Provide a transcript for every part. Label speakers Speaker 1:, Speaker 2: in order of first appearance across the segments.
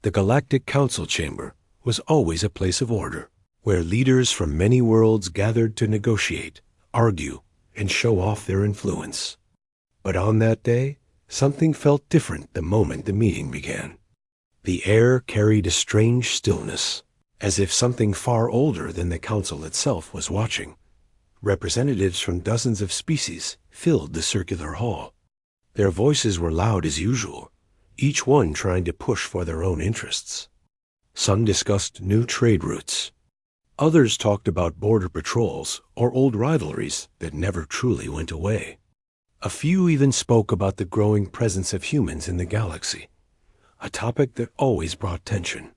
Speaker 1: The Galactic Council Chamber was always a place of order, where leaders from many worlds gathered to negotiate, argue, and show off their influence. But on that day, something felt different the moment the meeting began. The air carried a strange stillness, as if something far older than the council itself was watching. Representatives from dozens of species filled the circular hall. Their voices were loud as usual, each one trying to push for their own interests. Some discussed new trade routes. Others talked about border patrols or old rivalries that never truly went away. A few even spoke about the growing presence of humans in the galaxy, a topic that always brought tension.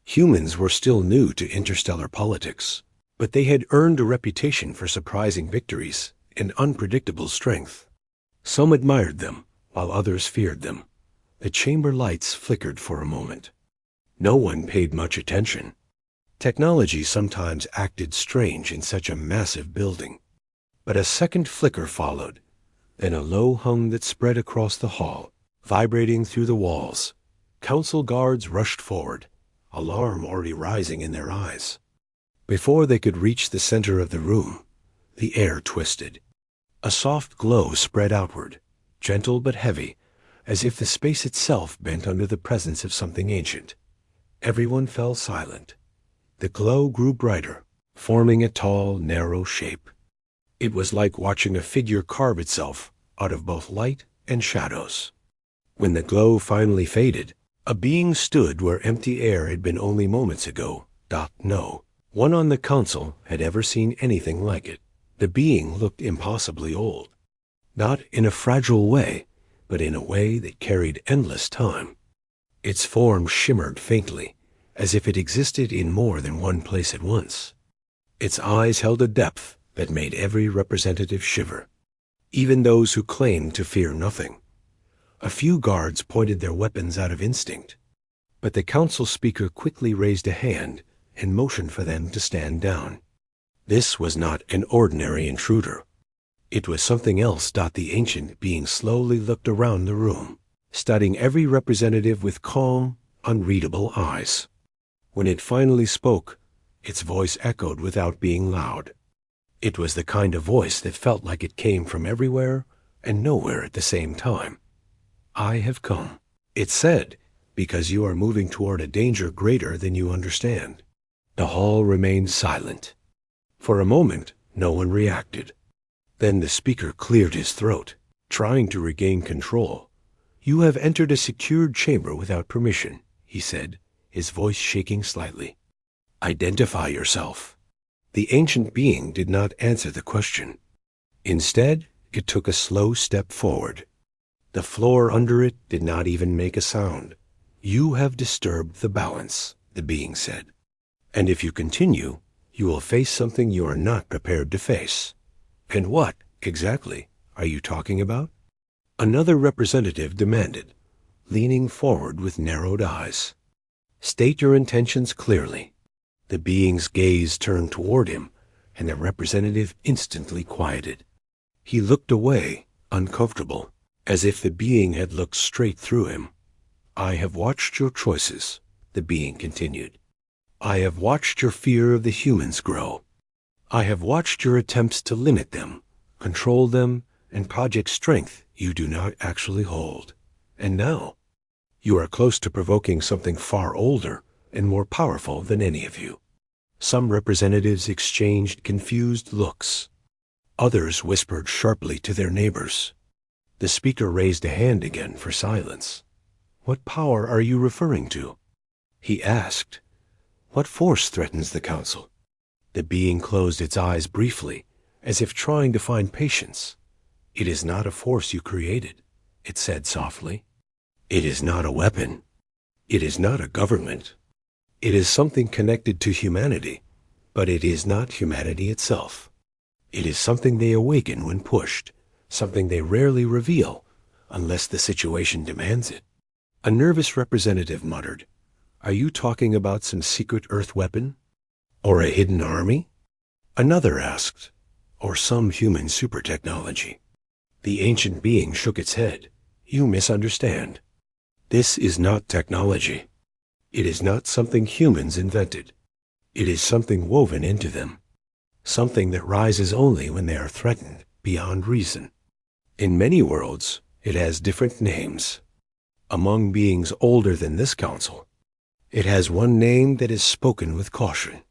Speaker 1: Humans were still new to interstellar politics, but they had earned a reputation for surprising victories and unpredictable strength. Some admired them, while others feared them. The chamber lights flickered for a moment. No one paid much attention. Technology sometimes acted strange in such a massive building. But a second flicker followed, then a low hum that spread across the hall, vibrating through the walls. Council guards rushed forward, alarm already rising in their eyes. Before they could reach the center of the room, the air twisted. A soft glow spread outward, gentle but heavy, as if the space itself bent under the presence of something ancient. Everyone fell silent. The glow grew brighter, forming a tall, narrow shape. It was like watching a figure carve itself out of both light and shadows. When the glow finally faded, a being stood where empty air had been only moments ago. No one on the council had ever seen anything like it. The being looked impossibly old. Not in a fragile way, but in a way that carried endless time. Its form shimmered faintly, as if it existed in more than one place at once. Its eyes held a depth that made every representative shiver, even those who claimed to fear nothing. A few guards pointed their weapons out of instinct, but the council speaker quickly raised a hand and motioned for them to stand down. This was not an ordinary intruder. It was something else. The ancient being slowly looked around the room, studying every representative with calm, unreadable eyes. When it finally spoke, its voice echoed without being loud. It was the kind of voice that felt like it came from everywhere and nowhere at the same time. "I have come," it said, "because you are moving toward a danger greater than you understand." The hall remained silent. For a moment, no one reacted. Then the speaker cleared his throat, trying to regain control. "You have entered a secured chamber without permission," he said, his voice shaking slightly. "Identify yourself." The ancient being did not answer the question. Instead, it took a slow step forward. The floor under it did not even make a sound. "You have disturbed the balance," the being said. "And if you continue, you will face something you are not prepared to face." "And what, exactly, are you talking about?" Another representative demanded, leaning forward with narrowed eyes. "State your intentions clearly." The being's gaze turned toward him, and the representative instantly quieted. He looked away, uncomfortable, as if the being had looked straight through him. "I have watched your choices," the being continued. "I have watched your fear of the humans grow. I have watched your attempts to limit them, control them, and project strength you do not actually hold. And now, you are close to provoking something far older and more powerful than any of you." Some representatives exchanged confused looks. Others whispered sharply to their neighbors. The speaker raised a hand again for silence. "What power are you referring to?" he asked. "What force threatens the council?" The being closed its eyes briefly, as if trying to find patience. "It is not a force you created," it said softly. "It is not a weapon. It is not a government. It is something connected to humanity, but it is not humanity itself. It is something they awaken when pushed, something they rarely reveal unless the situation demands it." A nervous representative muttered, "Are you talking about some secret Earth weapon? Or a hidden army?" Another asked, "Or some human super technology?" The ancient being shook its head. "You misunderstand. This is not technology. It is not something humans invented. It is something woven into them, something that rises only when they are threatened beyond reason. In many worlds, it has different names. Among beings older than this council, it has one name that is spoken with caution.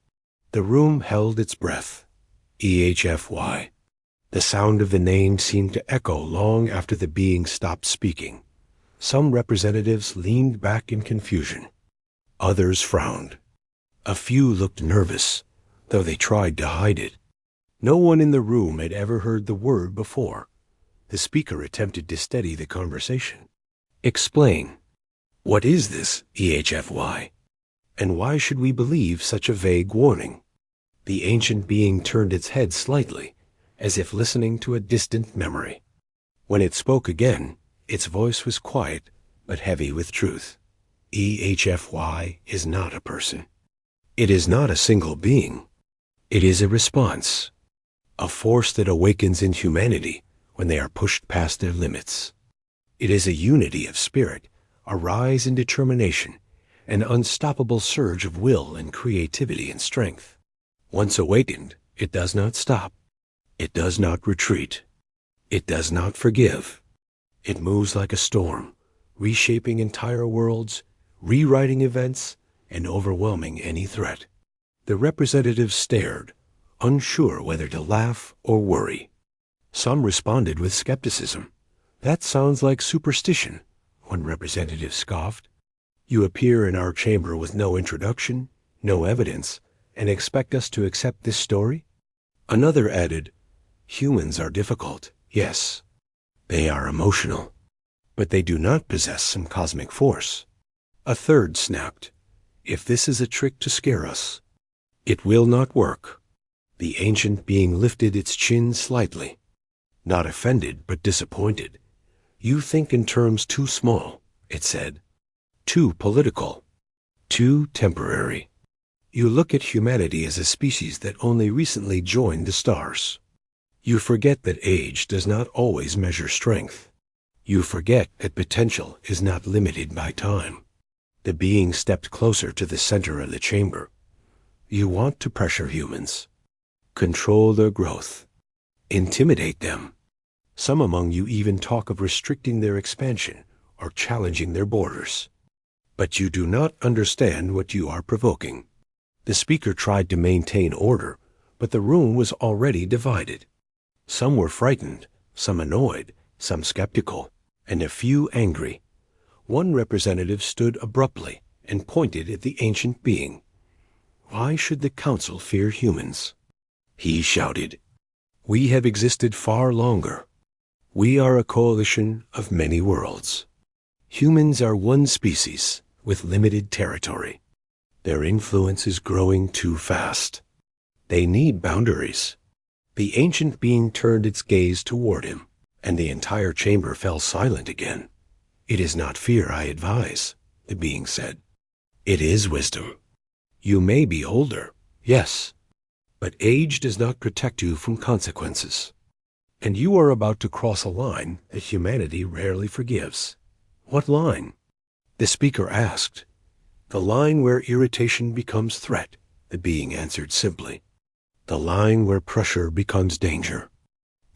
Speaker 1: The room held its breath. EHFY. The sound of the name seemed to echo long after the being stopped speaking. Some representatives leaned back in confusion. Others frowned. A few looked nervous, though they tried to hide it. No one in the room had ever heard the word before. The speaker attempted to steady the conversation. Explain. What is this, EHFY? And why should we believe such a vague warning? The ancient being turned its head slightly, as if listening to a distant memory. When it spoke again, its voice was quiet, but heavy with truth. EHFY is not a person. It is not a single being. It is a response, a force that awakens in humanity when they are pushed past their limits. It is a unity of spirit, a rise in determination, an unstoppable surge of will and creativity and strength. Once awakened, it does not stop. It does not retreat. It does not forgive. It moves like a storm, reshaping entire worlds, rewriting events, and overwhelming any threat. The representatives stared, unsure whether to laugh or worry. Some responded with skepticism. That sounds like superstition, one representative scoffed. You appear in our chamber with no introduction, no evidence, and expect us to accept this story? Another added, humans are difficult, yes. They are emotional, but they do not possess some cosmic force. A third snapped, if this is a trick to scare us, it will not work. The ancient being lifted its chin slightly, not offended but disappointed. You think in terms too small, it said, too political, too temporary. You look at humanity as a species that only recently joined the stars. You forget that age does not always measure strength. You forget that potential is not limited by time. The being stepped closer to the center of the chamber. You want to pressure humans, control their growth, intimidate them. Some among you even talk of restricting their expansion or challenging their borders. But you do not understand what you are provoking. The speaker tried to maintain order, but the room was already divided. Some were frightened, some annoyed, some skeptical, and a few angry. One representative stood abruptly and pointed at the ancient being. Why should the council fear humans? He shouted, we have existed far longer. We are a coalition of many worlds. Humans are one species with limited territory. Their influence is growing too fast. They need boundaries. The ancient being turned its gaze toward him, and the entire chamber fell silent again. It is not fear I advise, the being said. It is wisdom. You may be older, yes, but age does not protect you from consequences. And you are about to cross a line that humanity rarely forgives. What line? The speaker asked. The line where irritation becomes threat, the being answered simply. The line where pressure becomes danger.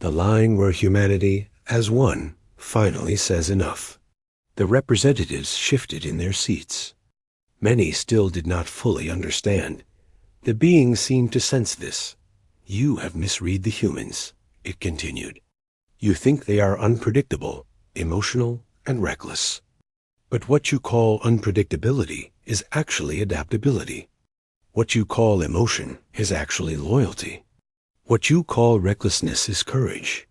Speaker 1: The line where humanity, as one, finally says enough. The representatives shifted in their seats. Many still did not fully understand. The being seemed to sense this. You have misread the humans, it continued. You think they are unpredictable, emotional, and reckless. But what you call unpredictability is actually adaptability. What you call emotion is actually loyalty. What you call recklessness is courage.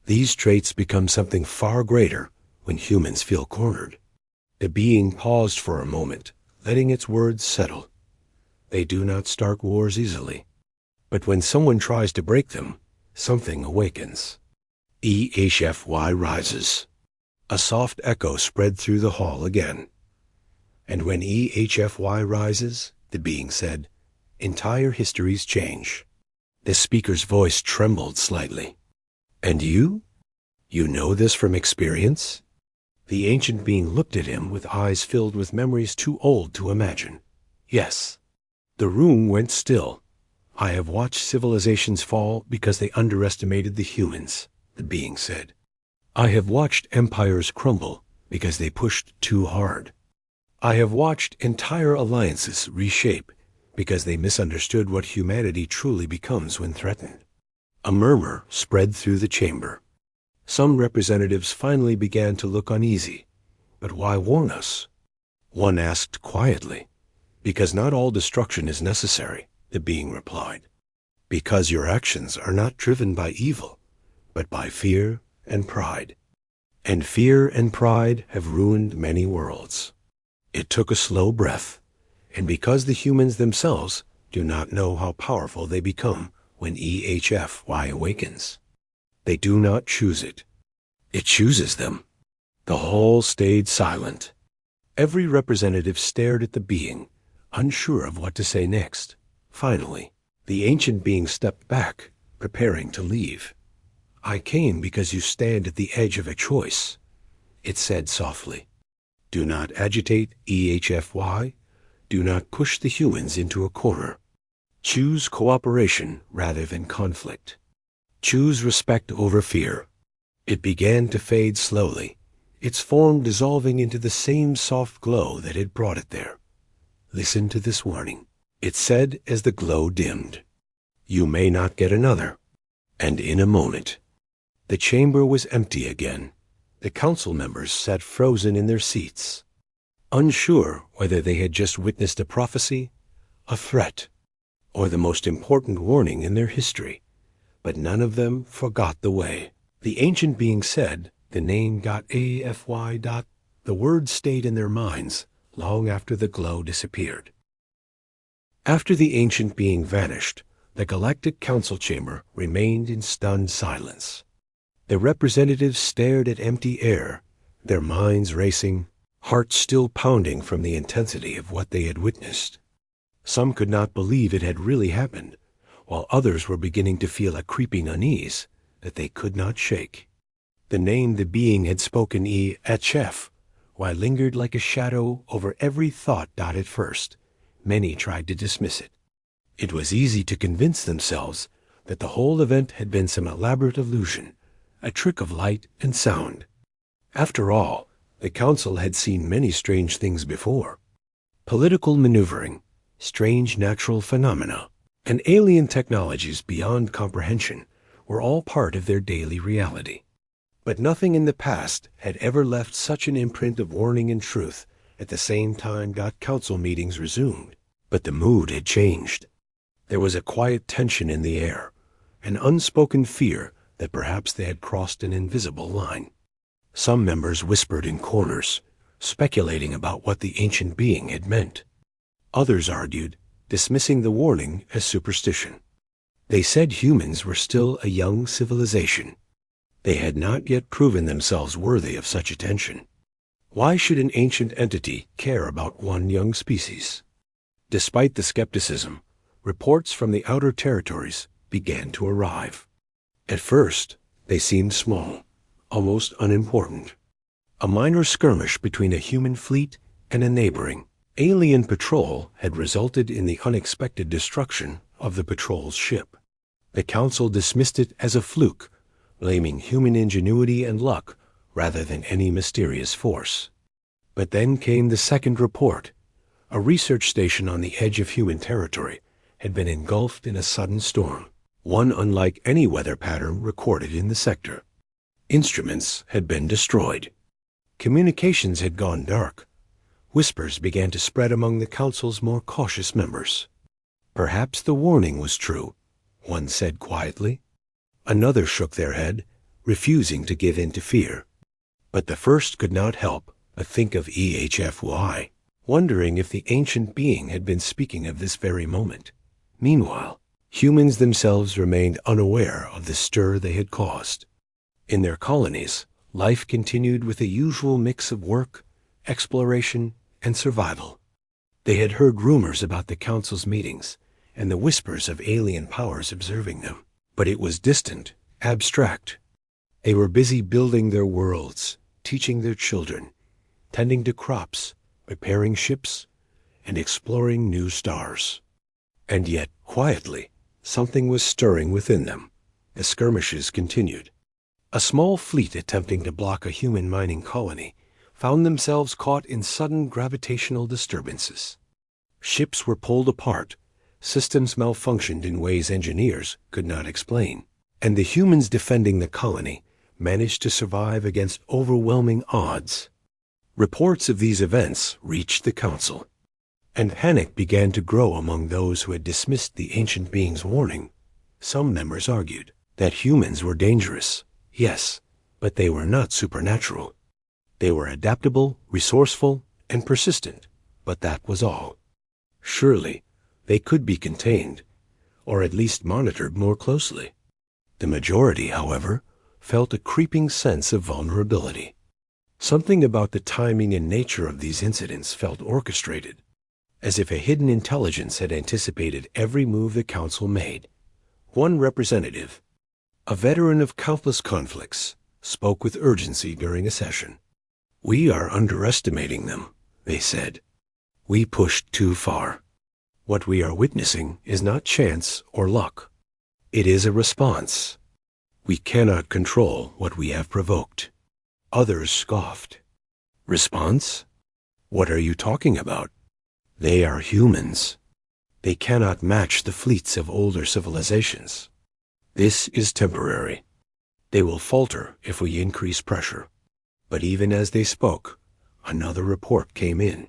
Speaker 1: These traits become something far greater when humans feel cornered. The being paused for a moment, letting its words settle. They do not start wars easily. But when someone tries to break them, something awakens. EHFY rises. A soft echo spread through the hall again. And when EHFY rises, the being said, entire histories change. The speaker's voice trembled slightly. And you? You know this from experience? The ancient being looked at him with eyes filled with memories too old to imagine. Yes. The room went still. I have watched civilizations fall because they underestimated the humans, the being said. I have watched empires crumble because they pushed too hard. I have watched entire alliances reshape because they misunderstood what humanity truly becomes when threatened. A murmur spread through the chamber. Some representatives finally began to look uneasy. But why warn us? One asked quietly. Because not all destruction is necessary, the being replied. Because your actions are not driven by evil, but by fear and pride. And fear and pride have ruined many worlds. It took a slow breath, and because the humans themselves do not know how powerful they become when EHFY awakens. They do not choose it. It chooses them. The hall stayed silent. Every representative stared at the being, unsure of what to say next. Finally, the ancient being stepped back, preparing to leave. I came because you stand at the edge of a choice, it said softly. Do not agitate EHFY. Do not push the humans into a corner. Choose cooperation rather than conflict. Choose respect over fear. It began to fade slowly, its form dissolving into the same soft glow that had brought it there. Listen to this warning, it said as the glow dimmed. You may not get another. And in a moment, the chamber was empty again. The council members sat frozen in their seats, unsure whether they had just witnessed a prophecy, a threat, or the most important warning in their history. But none of them forgot the way. The ancient being said, the name .AFY. The words stayed in their minds long after the glow disappeared. After the ancient being vanished, the Galactic Council Chamber remained in stunned silence. The representatives stared at empty air, their minds racing, hearts still pounding from the intensity of what they had witnessed. Some could not believe it had really happened, while others were beginning to feel a creeping unease that they could not shake. The name the being had spoken, EHFY, lingered like a shadow over every thought. At first, many tried to dismiss it. It was easy to convince themselves that the whole event had been some elaborate illusion, a trick of light and sound. After all, the council had seen many strange things before. Political maneuvering, strange natural phenomena, and alien technologies beyond comprehension were all part of their daily reality. But nothing in the past had ever left such an imprint of warning and truth at the same time. Council meetings resumed, but the mood had changed. There was a quiet tension in the air, an unspoken fear that perhaps they had crossed an invisible line. Some members whispered in corners, speculating about what the ancient being had meant. Others argued, dismissing the warning as superstition. They said humans were still a young civilization. They had not yet proven themselves worthy of such attention. Why should an ancient entity care about one young species? Despite the skepticism, reports from the outer territories began to arrive. At first, they seemed small, almost unimportant. A minor skirmish between a human fleet and a neighboring alien patrol had resulted in the unexpected destruction of the patrol's ship. The council dismissed it as a fluke, blaming human ingenuity and luck rather than any mysterious force. But then came the second report. A research station on the edge of human territory had been engulfed in a sudden storm, one unlike any weather pattern recorded in the sector. Instruments had been destroyed. Communications had gone dark. Whispers began to spread among the council's more cautious members. Perhaps the warning was true, one said quietly. Another shook their head, refusing to give in to fear. But the first could not help but think of EHFY, wondering if the ancient being had been speaking of this very moment. Meanwhile, humans themselves remained unaware of the stir they had caused. In their colonies, life continued with the usual mix of work, exploration, and survival. They had heard rumors about the council's meetings and the whispers of alien powers observing them, but it was distant, abstract. They were busy building their worlds, teaching their children, tending to crops, repairing ships, and exploring new stars. And yet, quietly, something was stirring within them as skirmishes continued. A small fleet attempting to block a human mining colony found themselves caught in sudden gravitational disturbances. Ships were pulled apart, systems malfunctioned in ways engineers could not explain, and the humans defending the colony managed to survive against overwhelming odds. Reports of these events reached the council, and panic began to grow among those who had dismissed the ancient being's warning. Some members argued that humans were dangerous, yes, but they were not supernatural. They were adaptable, resourceful, and persistent, but that was all. Surely, they could be contained, or at least monitored more closely. The majority, however, felt a creeping sense of vulnerability. Something about the timing and nature of these incidents felt orchestrated, as if a hidden intelligence had anticipated every move the council made. One representative, a veteran of countless conflicts, spoke with urgency during a session. "We are underestimating them," they said. "We pushed too far. What we are witnessing is not chance or luck. It is a response. We cannot control what we have provoked." Others scoffed. "Response? What are you talking about? They are humans. They cannot match the fleets of older civilizations. This is temporary. They will falter if we increase pressure." But even as they spoke, another report came in.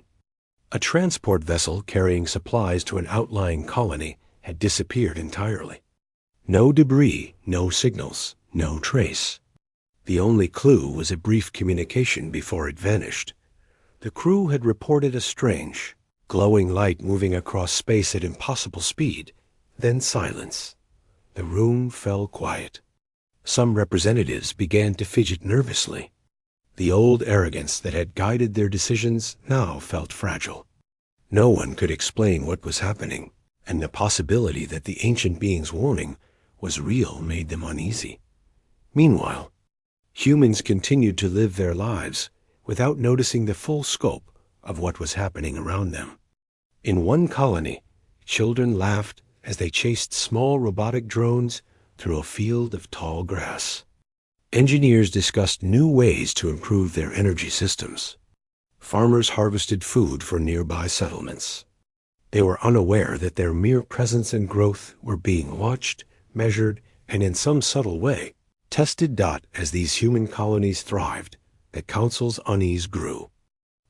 Speaker 1: A transport vessel carrying supplies to an outlying colony had disappeared entirely. No debris, no signals, no trace. The only clue was a brief communication before it vanished. The crew had reported a strange, glowing light moving across space at impossible speed, then silence. The room fell quiet. Some representatives began to fidget nervously. The old arrogance that had guided their decisions now felt fragile. No one could explain what was happening, and the possibility that the ancient being's warning was real made them uneasy. Meanwhile, humans continued to live their lives without noticing the full scope of what was happening around them. In one colony, children laughed as they chased small robotic drones through a field of tall grass. Engineers discussed new ways to improve their energy systems. Farmers harvested food for nearby settlements. They were unaware that their mere presence and growth were being watched, measured, and in some subtle way tested. As these human colonies thrived, the council's unease grew.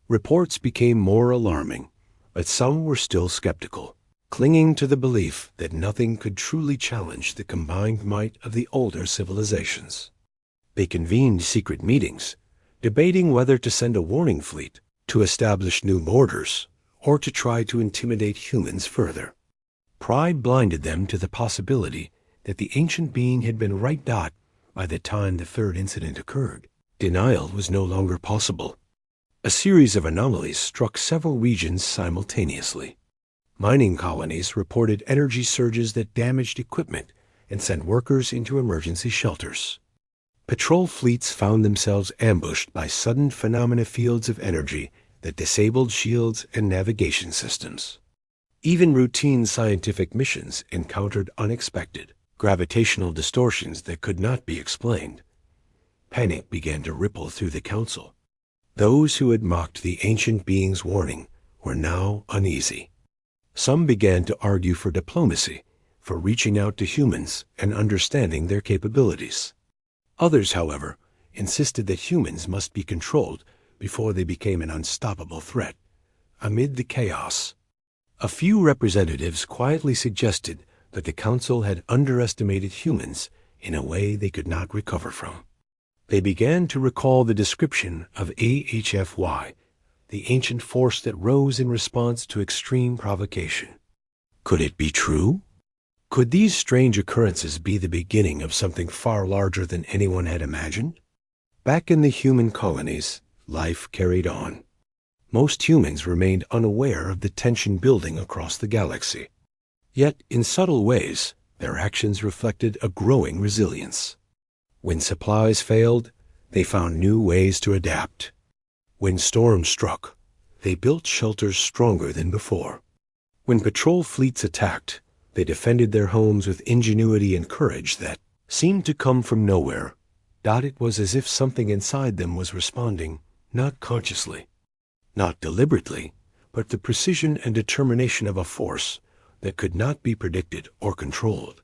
Speaker 1: Reports became more alarming, but some were still skeptical, clinging to the belief that nothing could truly challenge the combined might of the older civilizations. They convened secret meetings, debating whether to send a warning fleet, to establish new borders, or to try to intimidate humans further. Pride blinded them to the possibility that the ancient being had been right. By the time the third incident occurred, denial was no longer possible. A series of anomalies struck several regions simultaneously. Mining colonies reported energy surges that damaged equipment and sent workers into emergency shelters. Patrol fleets found themselves ambushed by sudden phenomena fields of energy that disabled shields and navigation systems. Even routine scientific missions encountered unexpected gravitational distortions that could not be explained. Panic began to ripple through the council. Those who had mocked the ancient being's warning were now uneasy. Some began to argue for diplomacy, for reaching out to humans and understanding their capabilities. Others, however, insisted that humans must be controlled before they became an unstoppable threat. Amid the chaos, a few representatives quietly suggested that the council had underestimated humans in a way they could not recover from. They began to recall the description of EHFY, the ancient force that rose in response to extreme provocation. Could it be true? Could these strange occurrences be the beginning of something far larger than anyone had imagined? Back in the human colonies, life carried on. Most humans remained unaware of the tension building across the galaxy. Yet, in subtle ways, their actions reflected a growing resilience. When supplies failed, They found new ways to adapt. When storms struck, they built shelters stronger than before. When patrol fleets attacked, they defended their homes with ingenuity and courage that seemed to come from nowhere. It was as if something inside them was responding, not consciously, not deliberately, but the precision and determination of a force that could not be predicted or controlled.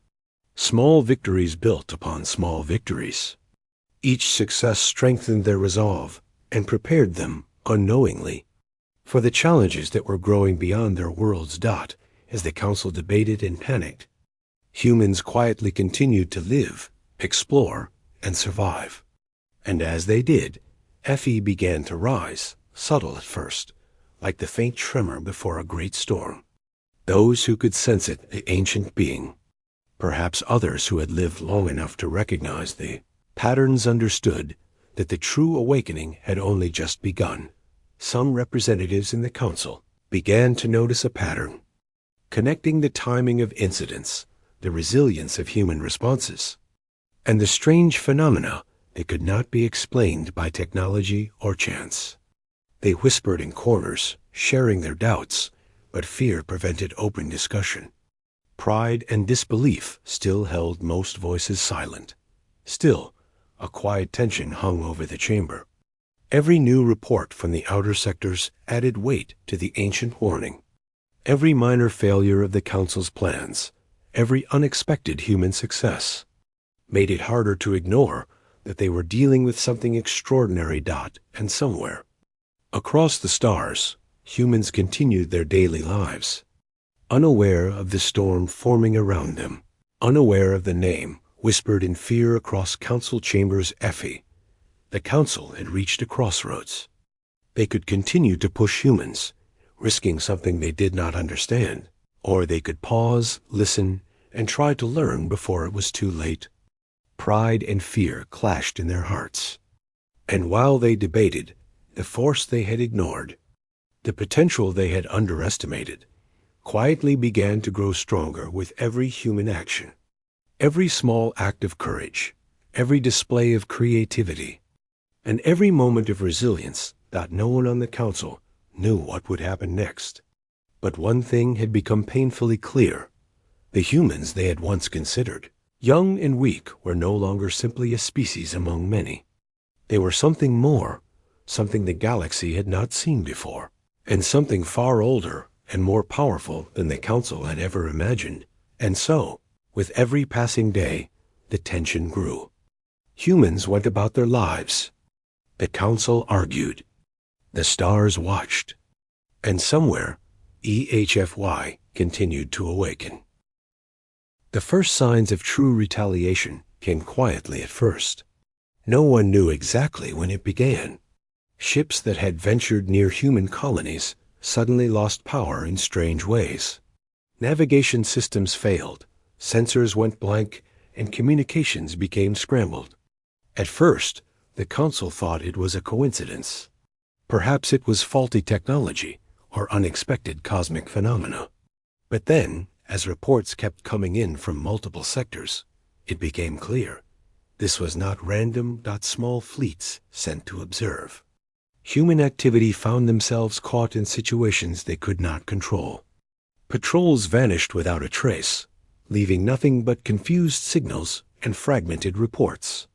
Speaker 1: Small victories built upon small victories. Each success strengthened their resolve and prepared them, unknowingly, for the challenges that were growing beyond their worlds. As the council debated and panicked, humans quietly continued to live, explore, and survive. And as they did, FE began to rise, subtle at first, like the faint tremor before a great storm. Those who could sense it, the ancient being. Perhaps others who had lived long enough to recognize the patterns understood that the true awakening had only just begun. Some representatives in the council began to notice a pattern, connecting the timing of incidents, the resilience of human responses, and the strange phenomena that could not be explained by technology or chance. They whispered in corners, sharing their doubts, but fear prevented open discussion. Pride and disbelief still held most voices silent. Still, a quiet tension hung over the chamber. Every new report from the outer sectors added weight to the ancient warning. Every minor failure of the council's plans, every unexpected human success, made it harder to ignore that they were dealing with something extraordinary. And somewhere, across the stars, humans continued their daily lives, unaware of the storm forming around them, unaware of the name whispered in fear across council chambers. FE. The council had reached a crossroads. They could continue to push humans, risking something they did not understand, or they could pause, listen, and try to learn before it was too late. Pride and fear clashed in their hearts. And while they debated, the force they had ignored, the potential they had underestimated, quietly began to grow stronger with every human action. Every small act of courage, every display of creativity, and every moment of resilience. No one on the council knew what would happen next. But one thing had become painfully clear. The humans they had once considered young and weak were no longer simply a species among many. They were something more, something the galaxy had not seen before, and something far older and more powerful than the council had ever imagined. And so, with every passing day, the tension grew. Humans went about their lives. The council argued. The stars watched. And somewhere, EHFY continued to awaken. The first signs of true retaliation came quietly at first. No one knew exactly when it began. Ships that had ventured near human colonies suddenly lost power in strange ways. Navigation systems failed, sensors went blank, and communications became scrambled. At first, the council thought it was a coincidence. Perhaps it was faulty technology or unexpected cosmic phenomena. But then, as reports kept coming in from multiple sectors, it became clear this was not random. Small fleets sent to observe. Human activity found themselves caught in situations they could not control. Patrols vanished without a trace, leaving nothing but confused signals and fragmented reports.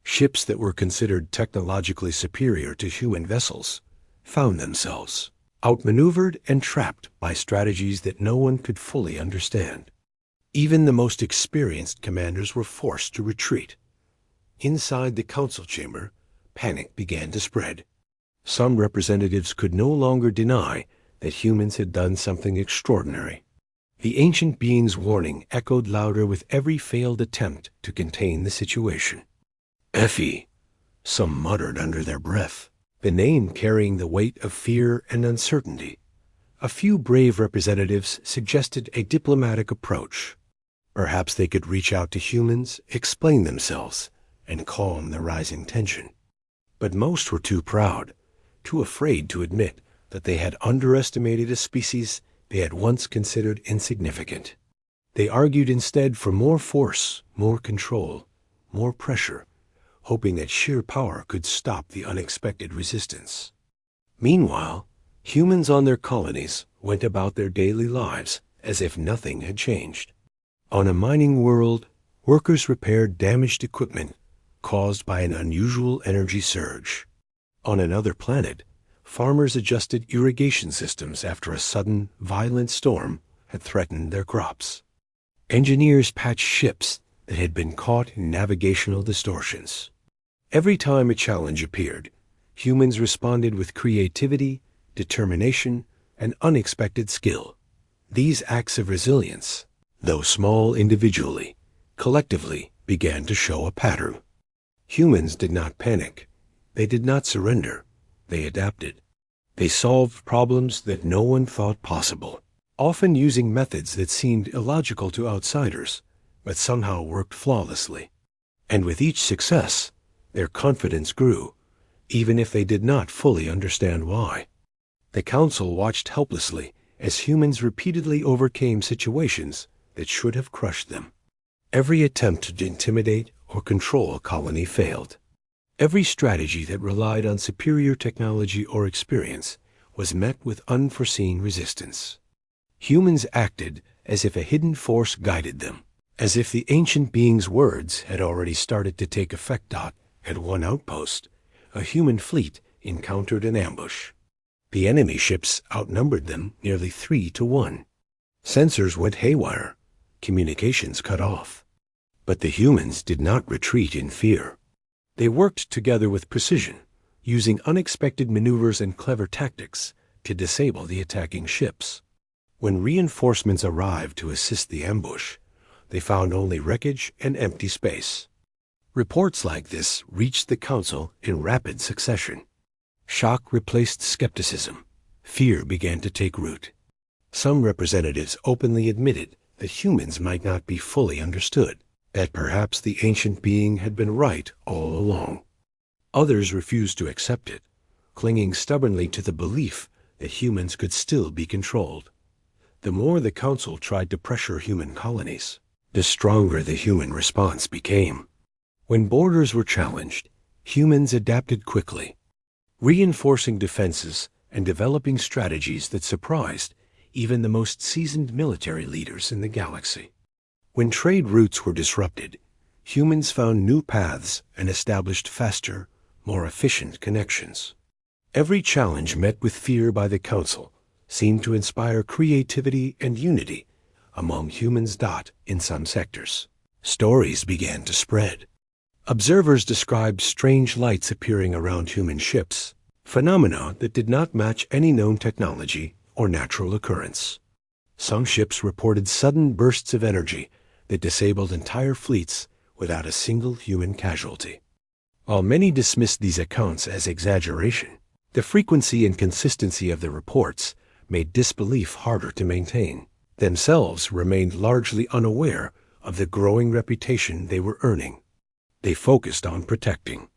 Speaker 1: Ships that were considered technologically superior to human vessels found themselves outmaneuvered and trapped by strategies that no one could fully understand. Even the most experienced commanders were forced to retreat. Inside the council chamber, panic began to spread. Some representatives could no longer deny that humans had done something extraordinary. The ancient being's warning echoed louder with every failed attempt to contain the situation. FE, some muttered under their breath, the name carrying the weight of fear and uncertainty. A few brave representatives suggested a diplomatic approach. Perhaps they could reach out to humans, explain themselves, and calm the rising tension. But most were too proud, too afraid to admit that they had underestimated a species they had once considered insignificant. They argued instead for more force, more control, more pressure, hoping that sheer power could stop the unexpected resistance. Meanwhile, humans on their colonies went about their daily lives as if nothing had changed. On a mining world, workers repaired damaged equipment caused by an unusual energy surge. On another planet, farmers adjusted irrigation systems after a sudden, violent storm had threatened their crops. Engineers patched ships that had been caught in navigational distortions. Every time a challenge appeared, humans responded with creativity, determination, and unexpected skill. These acts of resilience, though small individually, collectively began to show a pattern. Humans did not panic. They did not surrender. They adapted. They solved problems that no one thought possible, often using methods that seemed illogical to outsiders, but somehow worked flawlessly. And with each success, their confidence grew, even if they did not fully understand why. The Council watched helplessly as humans repeatedly overcame situations that should have crushed them. Every attempt to intimidate or control a colony failed. Every strategy that relied on superior technology or experience was met with unforeseen resistance. Humans acted as if a hidden force guided them, as if the ancient being's words had already started to take effect. At one outpost, a human fleet encountered an ambush. The enemy ships outnumbered them nearly 3-1. Sensors went haywire, communications cut off. But the humans did not retreat in fear. They worked together with precision, using unexpected maneuvers and clever tactics to disable the attacking ships. When reinforcements arrived to assist the ambush, they found only wreckage and empty space. Reports like this reached the Council in rapid succession. Shock replaced skepticism. Fear began to take root. Some representatives openly admitted that humans might not be fully understood, that perhaps the ancient being had been right all along. Others refused to accept it, clinging stubbornly to the belief that humans could still be controlled. The more the Council tried to pressure human colonies, the stronger the human response became. When borders were challenged, humans adapted quickly, reinforcing defenses and developing strategies that surprised even the most seasoned military leaders in the galaxy. When trade routes were disrupted, humans found new paths and established faster, more efficient connections. Every challenge met with fear by the Council seemed to inspire creativity and unity among humans. In some sectors, stories began to spread. Observers described strange lights appearing around human ships, phenomena that did not match any known technology or natural occurrence. Some ships reported sudden bursts of energy that disabled entire fleets without a single human casualty. While many dismissed these accounts as exaggeration, the frequency and consistency of the reports made disbelief harder to maintain. Themselves remained largely unaware of the growing reputation they were earning. They focused on protecting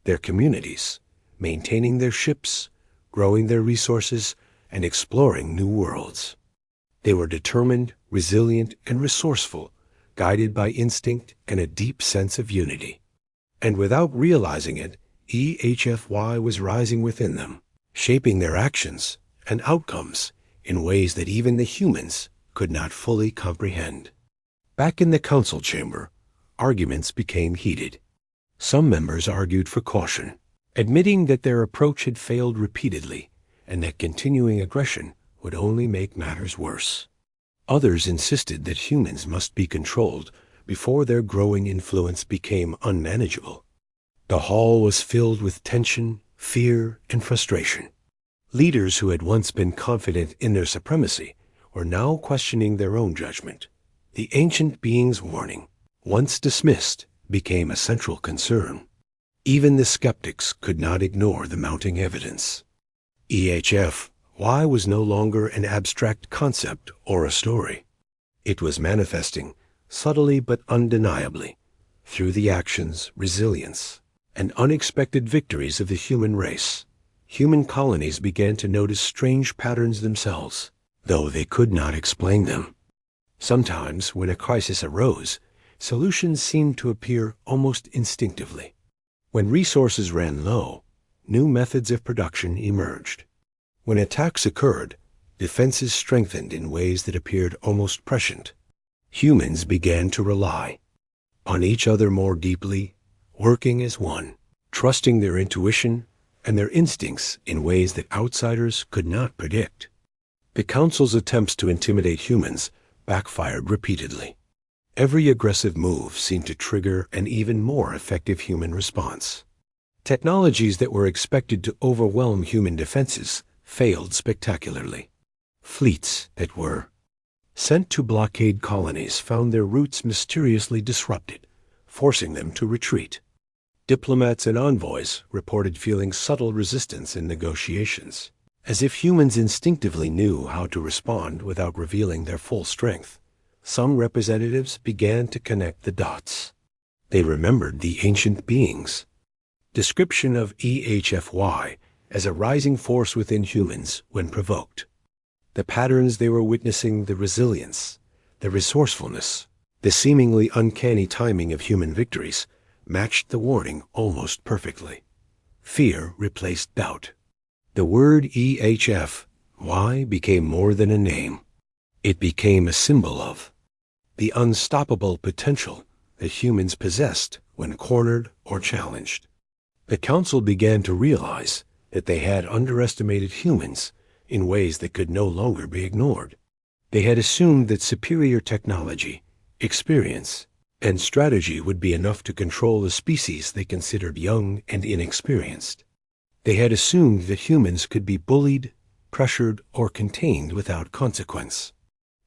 Speaker 1: their communities, maintaining their ships, growing their resources, and exploring new worlds. They were determined, resilient, and resourceful, guided by instinct and a deep sense of unity. And without realizing it, EHFY was rising within them, shaping their actions and outcomes in ways that even the humans could not fully comprehend. Back in the Council chamber, arguments became heated. Some members argued for caution, admitting that their approach had failed repeatedly and that continuing aggression would only make matters worse. Others insisted that humans must be controlled before their growing influence became unmanageable. The hall was filled with tension, fear, and frustration. Leaders who had once been confident in their supremacy were now questioning their own judgment. The ancient being's warning, once dismissed, became a central concern. Even the skeptics could not ignore the mounting evidence. EHFY was no longer an abstract concept or a story. It was manifesting, subtly but undeniably, through the actions, resilience, and unexpected victories of the human race. Human colonies began to notice strange patterns themselves, though they could not explain them. Sometimes, when a crisis arose, solutions seemed to appear almost instinctively. When resources ran low, new methods of production emerged. When attacks occurred, defenses strengthened in ways that appeared almost prescient. Humans began to rely on each other more deeply, working as one, trusting their intuition and their instincts in ways that outsiders could not predict. The Council's attempts to intimidate humans backfired repeatedly. Every aggressive move seemed to trigger an even more effective human response. Technologies that were expected to overwhelm human defenses failed spectacularly. Fleets that were sent to blockade colonies found their routes mysteriously disrupted, forcing them to retreat. Diplomats and envoys reported feeling subtle resistance in negotiations, as if humans instinctively knew how to respond without revealing their full strength. Some representatives began to connect the dots. They remembered the ancient beings' description of EHFY as a rising force within humans when provoked. The patterns they were witnessing, the resilience, the resourcefulness, the seemingly uncanny timing of human victories, matched the warning almost perfectly. Fear replaced doubt. The word EHFY became more than a name. It became a symbol of the unstoppable potential that humans possessed when cornered or challenged. The Council began to realize that they had underestimated humans in ways that could no longer be ignored. They had assumed that superior technology, experience, and strategy would be enough to control a species they considered young and inexperienced. They had assumed that humans could be bullied, pressured, or contained without consequence.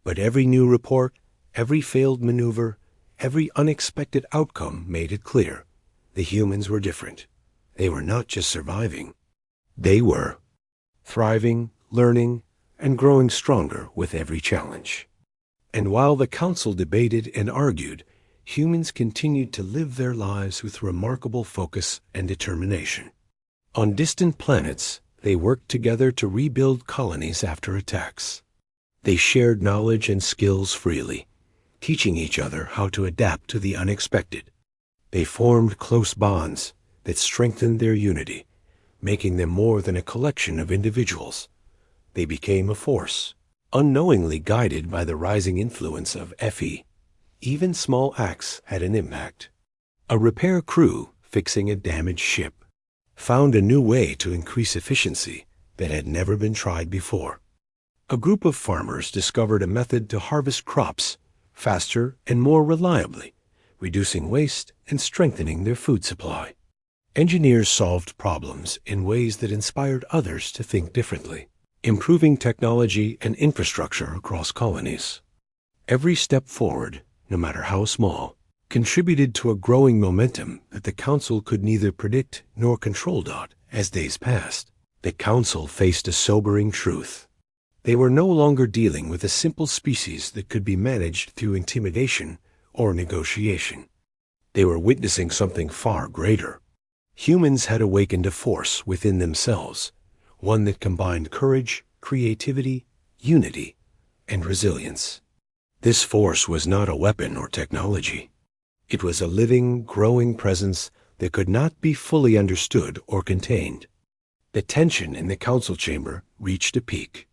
Speaker 1: But every new report, every failed maneuver, every unexpected outcome made it clear the humans were different. They were not just surviving. They were thriving, learning, and growing stronger with every challenge. And while the Council debated and argued, humans continued to live their lives with remarkable focus and determination. On distant planets, they worked together to rebuild colonies after attacks. They shared knowledge and skills freely, teaching each other how to adapt to the unexpected. They formed close bonds that strengthened their unity, making them more than a collection of individuals. They became a force, unknowingly guided by the rising influence of FE. Even small acts had an impact. A repair crew fixing a damaged ship found a new way to increase efficiency that had never been tried before. A group of farmers discovered a method to harvest crops faster and more reliably, reducing waste and strengthening their food supply. Engineers solved problems in ways that inspired others to think differently, improving technology and infrastructure across colonies. Every step forward, no matter how small, contributed to a growing momentum that the Council could neither predict nor control. As days passed, the Council faced a sobering truth. They were no longer dealing with a simple species that could be managed through intimidation or negotiation. They were witnessing something far greater. Humans had awakened a force within themselves, one that combined courage, creativity, unity, and resilience. This force was not a weapon or technology. It was a living, growing presence that could not be fully understood or contained. The tension in the Council chamber reached a peak.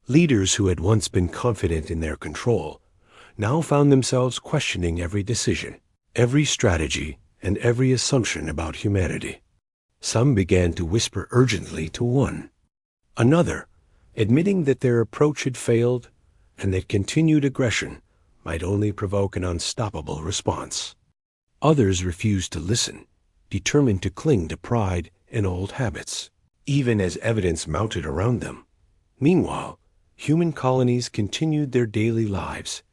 Speaker 1: Leaders who had once been confident in their control now found themselves questioning every decision, every strategy, and every assumption about humanity. Some began to whisper urgently to one another, admitting that their approach had failed and that continued aggression might only provoke an unstoppable response. Others refused to listen, determined to cling to pride and old habits, even as evidence mounted around them. Meanwhile, human colonies continued their daily lives,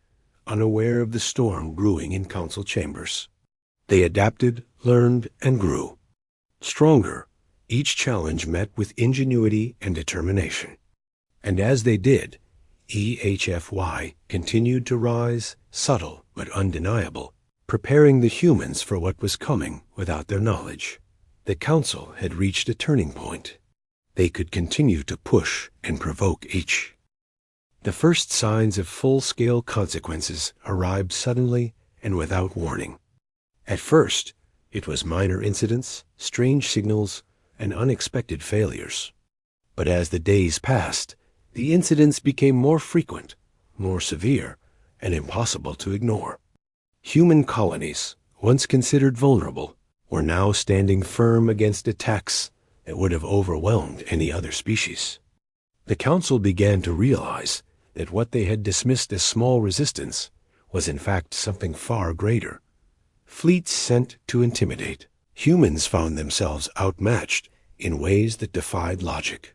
Speaker 1: unaware of the storm brewing in Council chambers. They adapted, learned, and grew. Stronger, each challenge met with ingenuity and determination. And as they did, EHFY continued to rise, subtle but undeniable, preparing the humans for what was coming without their knowledge. The Council had reached a turning point. They could continue to push and provoke each. The first signs of full-scale consequences arrived suddenly and without warning. At first, It was minor incidents, strange signals, and unexpected failures. But as the days passed, the incidents became more frequent, more severe, and impossible to ignore. Human colonies, once considered vulnerable, were now standing firm against attacks that would have overwhelmed any other species. The Council began to realize that what they had dismissed as small resistance was in fact something far greater. Fleets sent to intimidate, humans found themselves outmatched in ways that defied logic.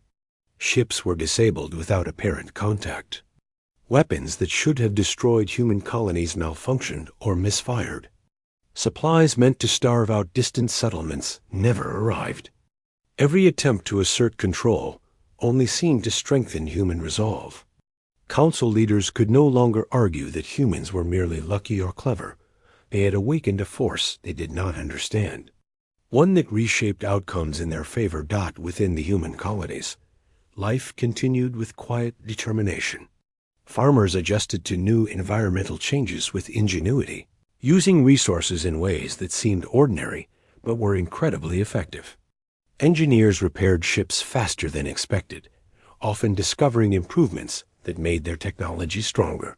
Speaker 1: Ships were disabled without apparent contact. Weapons that should have destroyed human colonies malfunctioned or misfired. Supplies meant to starve out distant settlements never arrived. Every attempt to assert control only seemed to strengthen human resolve. Council leaders could no longer argue that humans were merely lucky or clever. They had awakened a force they did not understand, one that reshaped outcomes in their favor. Within the human colonies, life continued with quiet determination. Farmers adjusted to new environmental changes with ingenuity, using resources in ways that seemed ordinary but were incredibly effective. Engineers repaired ships faster than expected, often discovering improvements that made their technology stronger.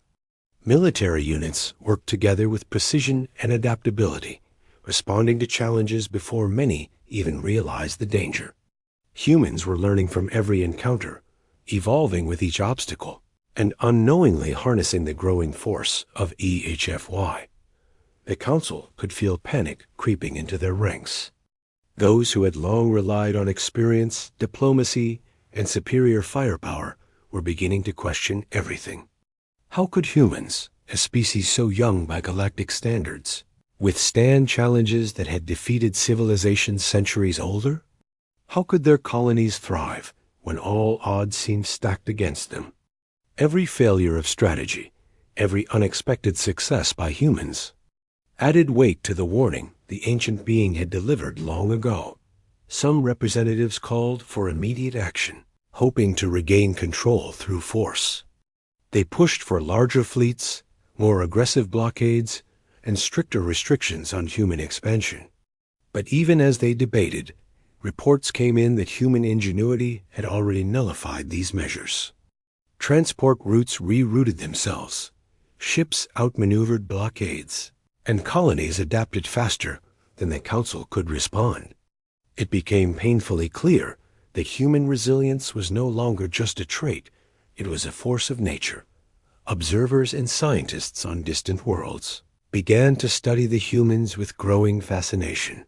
Speaker 1: Military units worked together with precision and adaptability, responding to challenges before many even realized the danger. Humans were learning from every encounter, evolving with each obstacle, and unknowingly harnessing the growing force of EHFY. The Council could feel panic creeping into their ranks. Those who had long relied on experience, diplomacy, and superior firepower were beginning to question everything. How could humans, a species so young by galactic standards, withstand challenges that had defeated civilizations centuries older? How could their colonies thrive when all odds seemed stacked against them? Every failure of strategy, every unexpected success by humans, added weight to the warning the ancient being had delivered long ago. Some representatives called for immediate action, hoping to regain control through force. They pushed for larger fleets, more aggressive blockades, and stricter restrictions on human expansion. But even as they debated, reports came in that human ingenuity had already nullified these measures. Transport routes rerouted themselves, ships outmaneuvered blockades, and colonies adapted faster than the Council could respond. It became painfully clear that human resilience was no longer just a trait, it was a force of nature. Observers and scientists on distant worlds began to study the humans with growing fascination.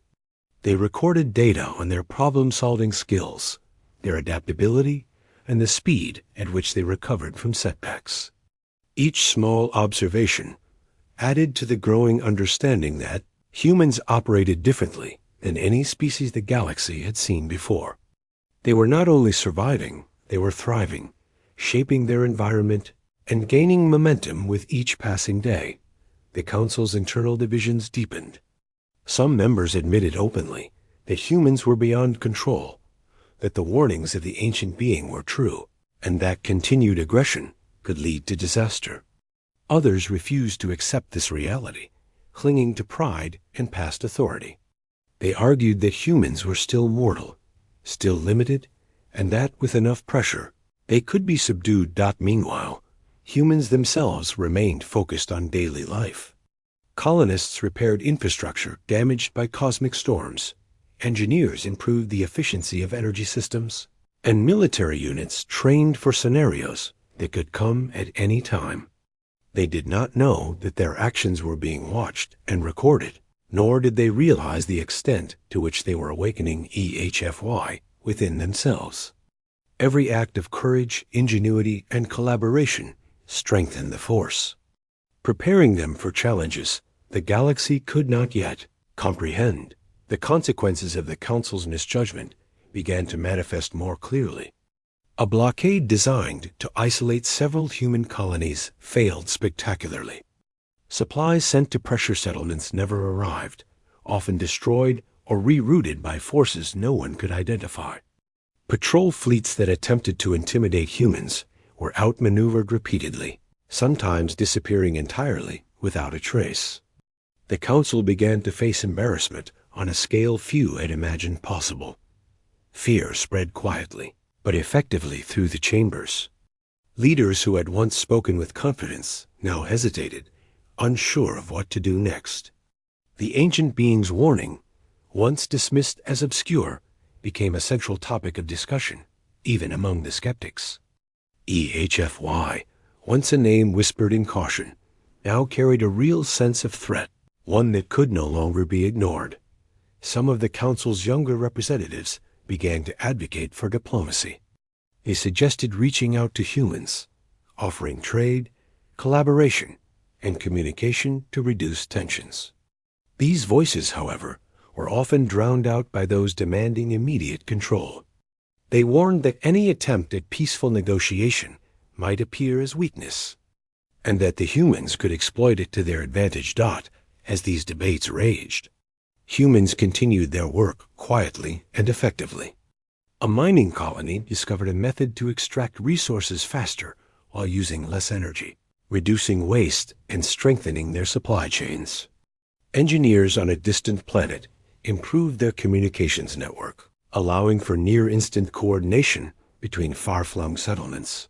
Speaker 1: They recorded data on their problem-solving skills, their adaptability, and the speed at which they recovered from setbacks. Each small observation added to the growing understanding that humans operated differently than any species the galaxy had seen before. They were not only surviving, they were thriving, shaping their environment and gaining momentum with each passing day. The Council's internal divisions deepened. Some members admitted openly that humans were beyond control, that the warnings of the ancient being were true, and that continued aggression could lead to disaster. Others refused to accept this reality, clinging to pride and past authority. They argued that humans were still mortal, still limited, and that with enough pressure, they could be subdued. Meanwhile, humans themselves remained focused on daily life. Colonists repaired infrastructure damaged by cosmic storms, engineers improved the efficiency of energy systems, and military units trained for scenarios that could come at any time. They did not know that their actions were being watched and recorded, nor did they realize the extent to which they were awakening EHFY within themselves. Every act of courage, ingenuity, and collaboration strengthened the force. Preparing them for challenges the galaxy could not yet comprehend, the consequences of the Council's misjudgment began to manifest more clearly. A blockade designed to isolate several human colonies failed spectacularly. Supplies sent to pressure settlements never arrived, often destroyed or rerouted by forces no one could identify. Patrol fleets that attempted to intimidate humans were outmaneuvered repeatedly, sometimes disappearing entirely without a trace. The Council began to face embarrassment on a scale few had imagined possible. Fear spread quietly, but effectively through the chambers. Leaders who had once spoken with confidence now hesitated, unsure of what to do next. The ancient being's warning, once dismissed as obscure, became a central topic of discussion, even among the skeptics. EHFY, once a name whispered in caution, now carried a real sense of threat, one that could no longer be ignored. Some of the council's younger representatives began to advocate for diplomacy. They suggested reaching out to humans, offering trade, collaboration, and communication to reduce tensions. These voices, however, were often drowned out by those demanding immediate control. They warned that any attempt at peaceful negotiation might appear as weakness, and that the humans could exploit it to their advantage. As these debates raged, humans continued their work quietly and effectively. A mining colony discovered a method to extract resources faster while using less energy, reducing waste and strengthening their supply chains. Engineers on a distant planet improved their communications network, allowing for near-instant coordination between far-flung settlements.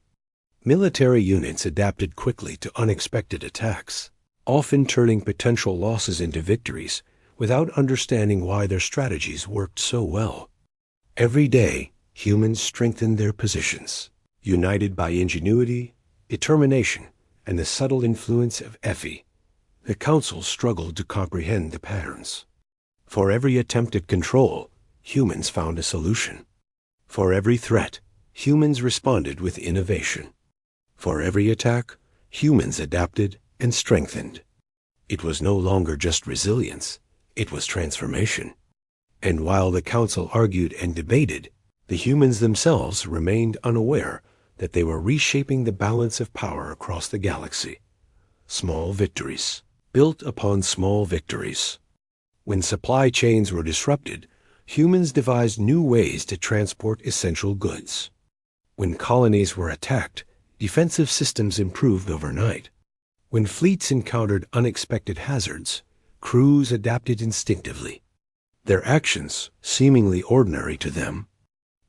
Speaker 1: Military units adapted quickly to unexpected attacks, often turning potential losses into victories without understanding why their strategies worked so well. Every day, humans strengthened their positions, united by ingenuity, determination, and the subtle influence of EHFY. The council struggled to comprehend the patterns. For every attempt at control, humans found a solution. For every threat, humans responded with innovation. For every attack, humans adapted and strengthened. It was no longer just resilience, it was transformation. And while the council argued and debated, the humans themselves remained unaware that they were reshaping the balance of power across the galaxy. Small victories, built upon small victories. When supply chains were disrupted, humans devised new ways to transport essential goods. When colonies were attacked, defensive systems improved overnight. When fleets encountered unexpected hazards, crews adapted instinctively. Their actions, seemingly ordinary to them,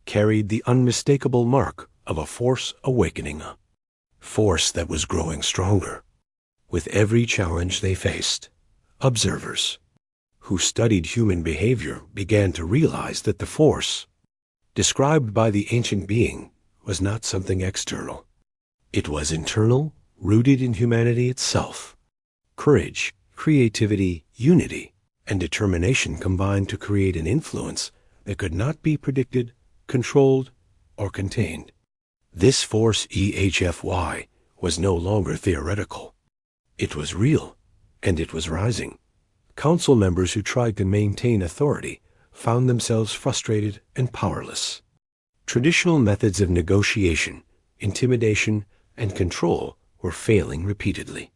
Speaker 1: carried the unmistakable mark of a force awakening, a force that was growing stronger. With every challenge they faced, observers who studied human behavior began to realize that the force, described by the ancient being, was not something external. It was internal, rooted in humanity itself. Courage, creativity, unity, and determination combined to create an influence that could not be predicted, controlled, or contained. This force EHFY was no longer theoretical. It was real, and it was rising. Council members who tried to maintain authority found themselves frustrated and powerless. Traditional methods of negotiation, intimidation, and control were failing repeatedly.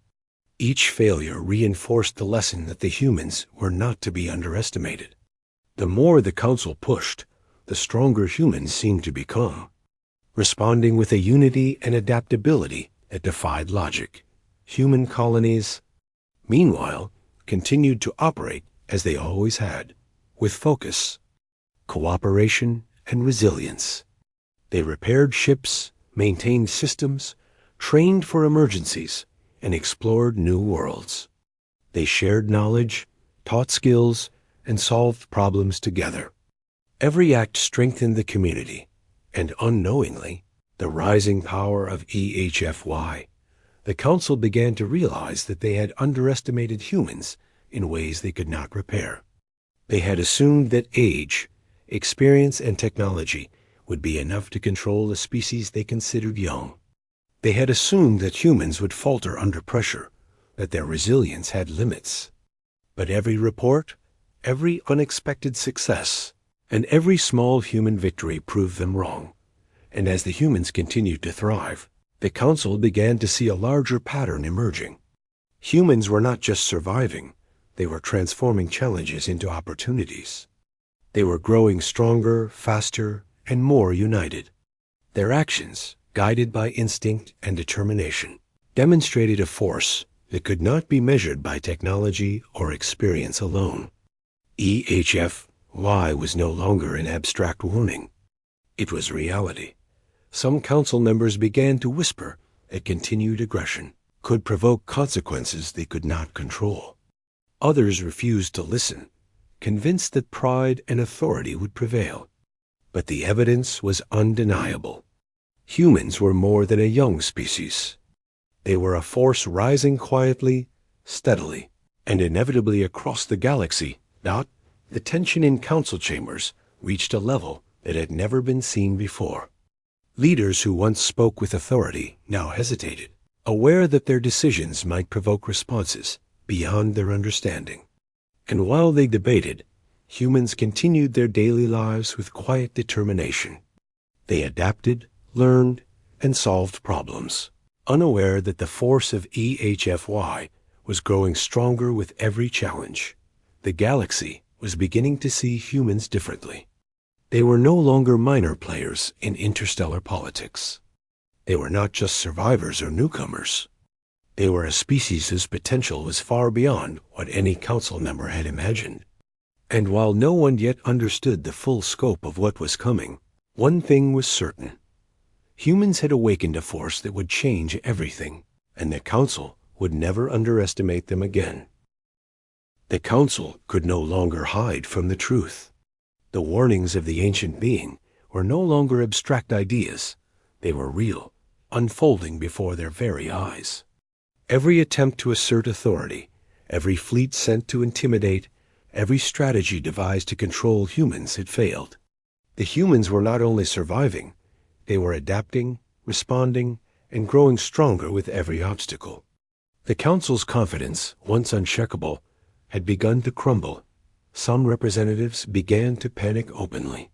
Speaker 1: Each failure reinforced the lesson that the humans were not to be underestimated. The more the council pushed, the stronger humans seemed to become, responding with a unity and adaptability that defied logic. Human colonies, meanwhile, continued to operate as they always had, with focus, cooperation, and resilience. They repaired ships, maintained systems, trained for emergencies, and explored new worlds. They shared knowledge, taught skills, and solved problems together. Every act strengthened the community, and unknowingly, the rising power of EHFY. The council began to realize that they had underestimated humans in ways they could not repair. They had assumed that age, experience, and technology would be enough to control a species they considered young. They had assumed that humans would falter under pressure, that their resilience had limits. But every report, every unexpected success, and every small human victory proved them wrong. And as the humans continued to thrive, the council began to see a larger pattern emerging. Humans were not just surviving, they were transforming challenges into opportunities. They were growing stronger, faster, and more united. Their actions, guided by instinct and determination, demonstrated a force that could not be measured by technology or experience alone. EHFY was no longer an abstract warning. It was reality. Some council members began to whisper that continued aggression could provoke consequences they could not control. Others refused to listen, convinced that pride and authority would prevail. But the evidence was undeniable. Humans were more than a young species. They were a force rising quietly, steadily, and inevitably across the galaxy. The tension in council chambers reached a level that had never been seen before. Leaders who once spoke with authority now hesitated, aware that their decisions might provoke responses beyond their understanding. And while they debated, humans continued their daily lives with quiet determination. They adapted, learned, and solved problems, unaware that the force of EHFY was growing stronger with every challenge. The galaxy was beginning to see humans differently. They were no longer minor players in interstellar politics. They were not just survivors or newcomers. They were a species whose potential was far beyond what any council member had imagined. And while no one yet understood the full scope of what was coming, one thing was certain. Humans had awakened a force that would change everything, and the council would never underestimate them again. The council could no longer hide from the truth. The warnings of the ancient being were no longer abstract ideas. They were real, unfolding before their very eyes. Every attempt to assert authority, every fleet sent to intimidate, every strategy devised to control humans had failed. The humans were not only surviving, they were adapting, responding, and growing stronger with every obstacle. The council's confidence, once unshakable, had begun to crumble. Some representatives began to panic openly.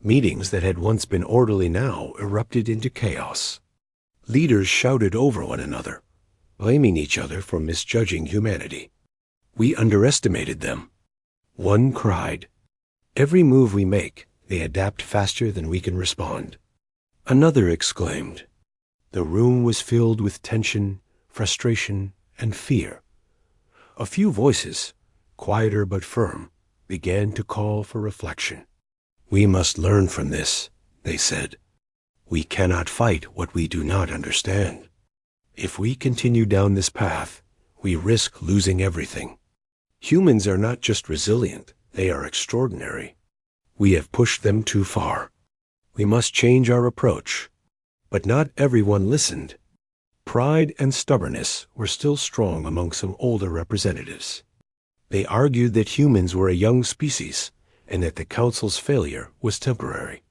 Speaker 1: Meetings that had once been orderly now erupted into chaos. Leaders shouted over one another, blaming each other for misjudging humanity. We underestimated them. One cried, "Every move we make, they adapt faster than we can respond." Another exclaimed. The room was filled with tension, frustration, and fear. A few voices, quieter but firm, began to call for reflection. "We must learn from this," they said. "We cannot fight what we do not understand. If we continue down this path, we risk losing everything. Humans are not just resilient, they are extraordinary. We have pushed them too far. We must change our approach." But not everyone listened. Pride and stubbornness were still strong among some older representatives. They argued that humans were a young species and that the council's failure was temporary.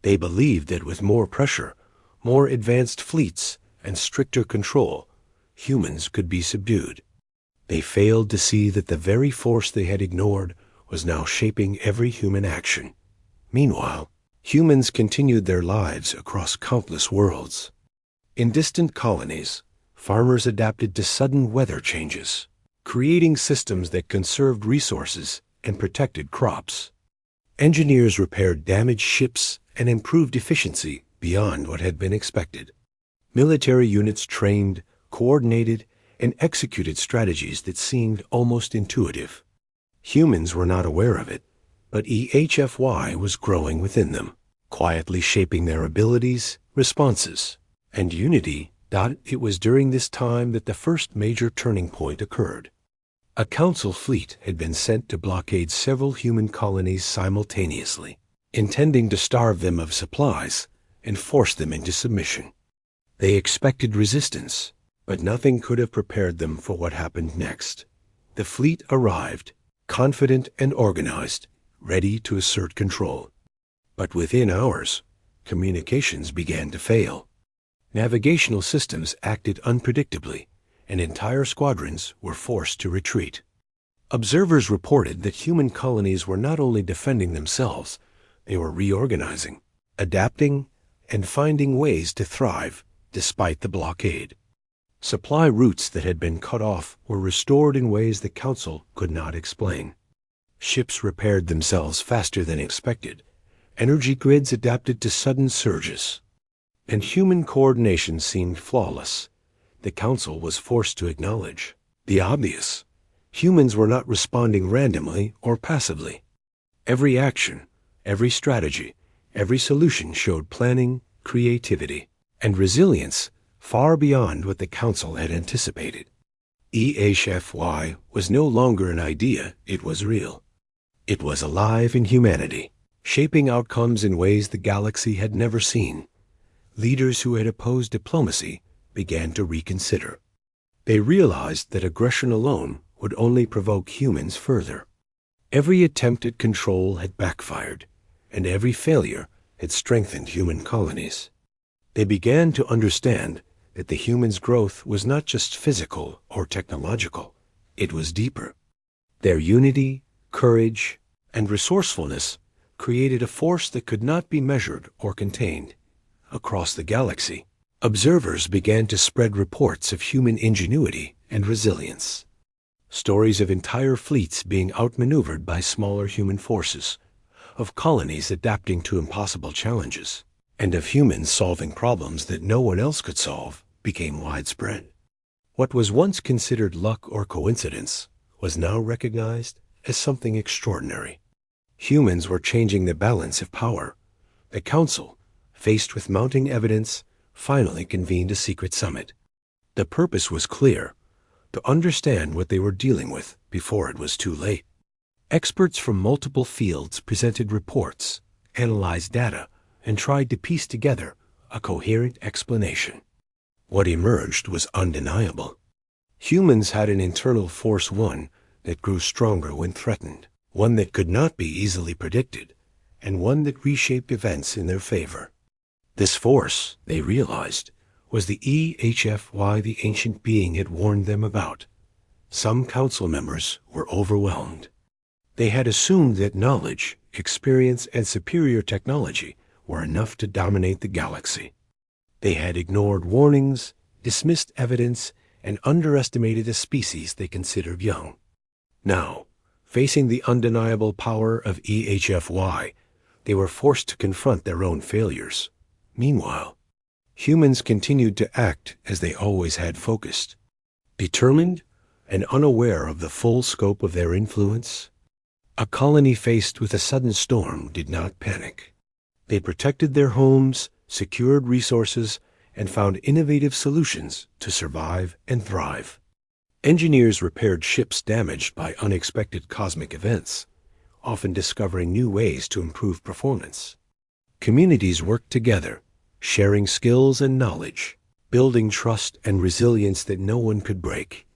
Speaker 1: They believed that with more pressure, more advanced fleets, and stricter control, humans could be subdued. They failed to see that the very force they had ignored was now shaping every human action. Meanwhile, humans continued their lives across countless worlds. In distant colonies, farmers adapted to sudden weather changes, creating systems that conserved resources and protected crops. Engineers repaired damaged ships and improved efficiency beyond what had been expected. Military units trained, coordinated, and executed strategies that seemed almost intuitive. Humans were not aware of it, but EHFY was growing within them, quietly shaping their abilities, responses, and unity. It was during this time that the first major turning point occurred. A council fleet had been sent to blockade several human colonies simultaneously, intending to starve them of supplies and force them into submission. They expected resistance, but nothing could have prepared them for what happened next. The fleet arrived, confident and organized, ready to assert control. But within hours, communications began to fail. Navigational systems acted unpredictably, and entire squadrons were forced to retreat. Observers reported that human colonies were not only defending themselves, they were reorganizing, adapting, and finding ways to thrive despite the blockade. Supply routes that had been cut off were restored in ways the Council could not explain. Ships repaired themselves faster than expected. Energy grids adapted to sudden surges. And human coordination seemed flawless. The Council was forced to acknowledge the obvious. Humans were not responding randomly or passively. Every action, every strategy, every solution showed planning, creativity, and resilience far beyond what the Council had anticipated. EHFY was no longer an idea, it was real. It was alive in humanity, shaping outcomes in ways the galaxy had never seen. Leaders who had opposed diplomacy began to reconsider. They realized that aggression alone would only provoke humans further. Every attempt at control had backfired, and every failure had strengthened human colonies. They began to understand that the humans' growth was not just physical or technological, it was deeper. Their unity, courage, and resourcefulness created a force that could not be measured or contained. Across the galaxy, observers began to spread reports of human ingenuity and resilience. Stories of entire fleets being outmaneuvered by smaller human forces, of colonies adapting to impossible challenges, and of humans solving problems that no one else could solve became widespread. What was once considered luck or coincidence was now recognized as something extraordinary. Humans were changing the balance of power. The Council, faced with mounting evidence, finally convened a secret summit. The purpose was clear: to understand what they were dealing with before it was too late. Experts from multiple fields presented reports, analyzed data, and tried to piece together a coherent explanation. What emerged was undeniable. Humans had an internal force one that grew stronger when threatened, one that could not be easily predicted, and one that reshaped events in their favor. This force, they realized, was the EHFY the ancient being had warned them about. Some council members were overwhelmed. They had assumed that knowledge, experience, and superior technology were enough to dominate the galaxy. They had ignored warnings, dismissed evidence, and underestimated a species they considered young. Now, facing the undeniable power of EHFY, they were forced to confront their own failures. Meanwhile, humans continued to act as they always had focused, determined and unaware of the full scope of their influence. A colony faced with a sudden storm did not panic. They protected their homes, secured resources, and found innovative solutions to survive and thrive. Engineers repaired ships damaged by unexpected cosmic events, often discovering new ways to improve performance. Communities worked together, sharing skills and knowledge, building trust and resilience that no one could break.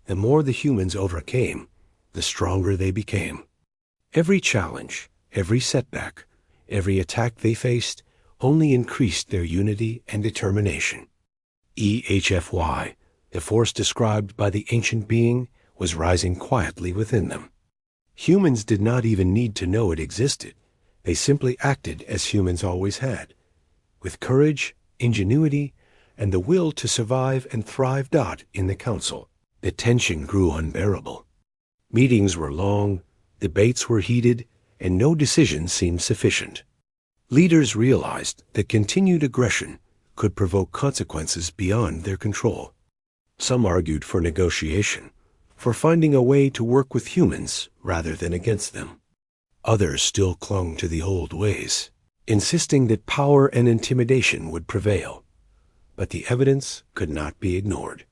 Speaker 1: The more the humans overcame, the stronger they became. Every challenge, every setback, every attack they faced only increased their unity and determination. EHFY, the force described by the ancient being, was rising quietly within them. Humans did not even need to know it existed. They simply acted as humans always had, with courage, ingenuity, and the will to survive and thrive. In the Council, the tension grew unbearable. Meetings were long, debates were heated, and no decision seemed sufficient. Leaders realized that continued aggression could provoke consequences beyond their control. Some argued for negotiation, for finding a way to work with humans rather than against them. Others still clung to the old ways, insisting that power and intimidation would prevail. But the evidence could not be ignored.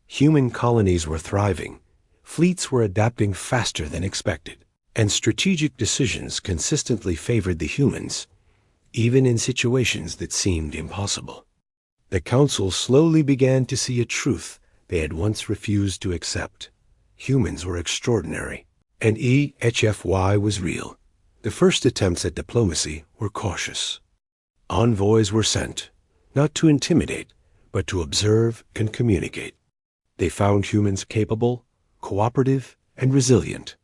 Speaker 1: Human colonies were thriving, fleets were adapting faster than expected, and strategic decisions consistently favored the humans, even in situations that seemed impossible. The Council slowly began to see a truth they had once refused to accept. Humans were extraordinary, and EHFY was real. The first attempts at diplomacy were cautious. Envoys were sent, not to intimidate, but to observe and communicate. They found humans capable, cooperative, and resilient.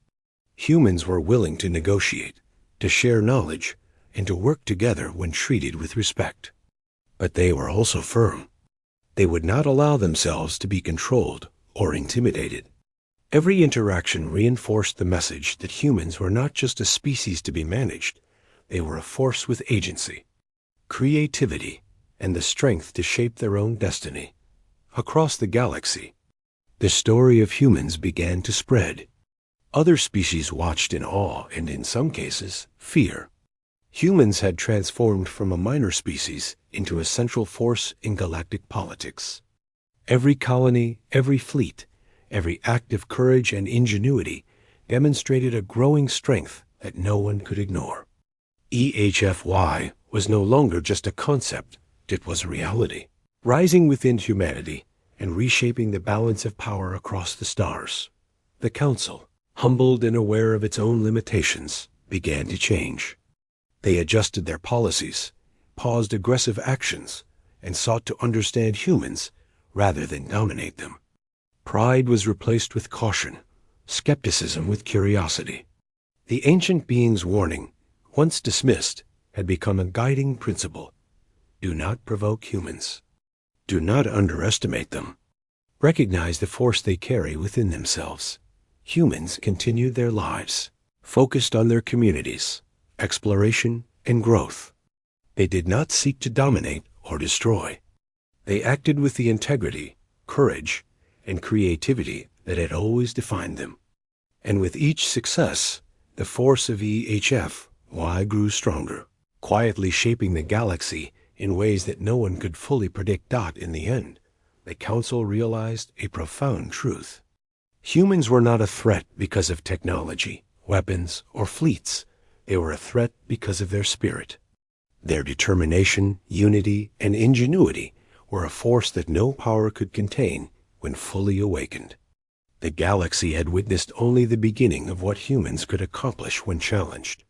Speaker 1: Humans were willing to negotiate, to share knowledge, and to work together when treated with respect. But they were also firm. They would not allow themselves to be controlled or intimidated. Every interaction reinforced the message that humans were not just a species to be managed, they were a force with agency, creativity, and the strength to shape their own destiny. Across the galaxy, The story of humans began to spread. Other species watched in awe and, in some cases, fear. Humans had transformed from a minor species into a central force in galactic politics. Every colony, every fleet, every act of courage and ingenuity demonstrated a growing strength that no one could ignore. EHFY was no longer just a concept, it was a reality, rising within humanity and reshaping the balance of power across the stars. The Council, humbled and aware of its own limitations, began to change. They adjusted their policies, paused aggressive actions, and sought to understand humans rather than dominate them. Pride was replaced with caution, skepticism with curiosity. The ancient being's warning, once dismissed, had become a guiding principle. Do not provoke humans. Do not underestimate them. Recognize the force they carry within themselves. Humans continued their lives, focused on their communities, exploration, and growth. They did not seek to dominate or destroy. They acted with the integrity, courage, and creativity that had always defined them. And with each success, the force of EHFY grew stronger, quietly shaping the galaxy in ways that no one could fully predict. In the end, the Council realized a profound truth. Humans were not a threat because of technology, weapons, or fleets. They were a threat because of their spirit. Their determination, unity, and ingenuity were a force that no power could contain when fully awakened. The galaxy had witnessed only the beginning of what humans could accomplish when challenged,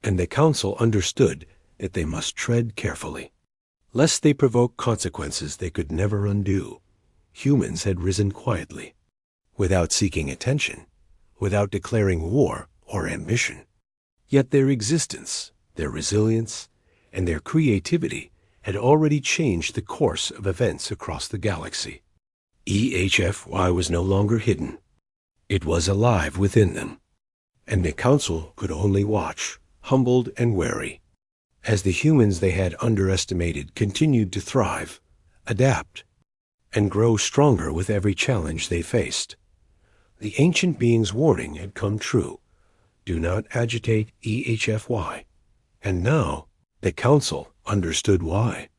Speaker 1: and the Council understood that they must tread carefully, lest they provoke consequences they could never undo. Humans had risen quietly, without seeking attention, without declaring war or ambition. Yet their existence, their resilience, and their creativity had already changed the course of events across the galaxy. EHFY was no longer hidden. It was alive within them, and the Council could only watch, humbled and wary, as the humans they had underestimated continued to thrive, adapt, and grow stronger with every challenge they faced. The ancient being's warning had come true. Do not agitate EHFY. And now the Council understood why.